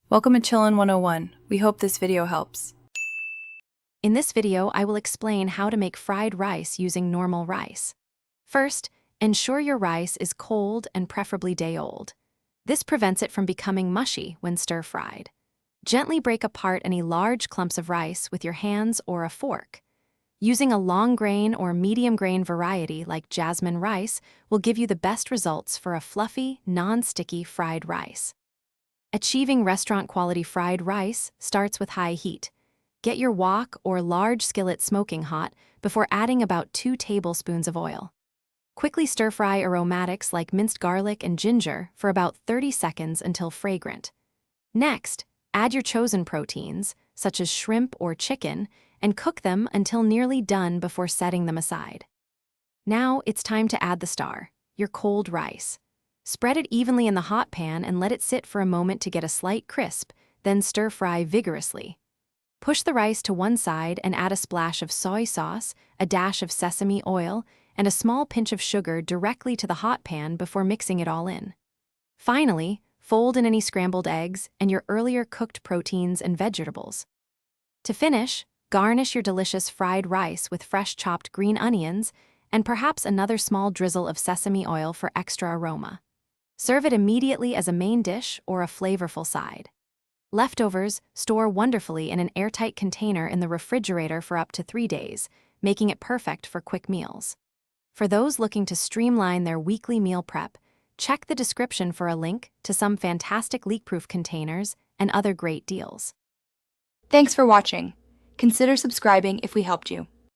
Welcome to Chillin' 101. We hope this video helps. In this video, I will explain how to make fried rice using normal rice. First, ensure your rice is cold and preferably day-old. This prevents it from becoming mushy when stir-fried. Gently break apart any large clumps of rice with your hands or a fork. Using a long-grain or medium-grain variety like jasmine rice will give you the best results for a fluffy, non-sticky fried rice. Achieving restaurant-quality fried rice starts with high heat. Get your wok or large skillet smoking hot before adding about 2 tablespoons of oil. Quickly stir-fry aromatics like minced garlic and ginger for about 30 seconds until fragrant. Next, add your chosen proteins, such as shrimp or chicken, and cook them until nearly done before setting them aside. Now it's time to add the star, your cold rice. Spread it evenly in the hot pan and let it sit for a moment to get a slight crisp, then stir-fry vigorously. Push the rice to one side and add a splash of soy sauce, a dash of sesame oil, and a small pinch of sugar directly to the hot pan before mixing it all in. Finally, fold in any scrambled eggs and your earlier cooked proteins and vegetables. To finish, garnish your delicious fried rice with fresh chopped green onions and perhaps another small drizzle of sesame oil for extra aroma. Serve it immediately as a main dish or a flavorful side. Leftovers store wonderfully in an airtight container in the refrigerator for up to 3 days, making it perfect for quick meals. For those looking to streamline their weekly meal prep, check the description for a link to some fantastic leak-proof containers and other great deals. Thanks for watching. Consider subscribing if we helped you.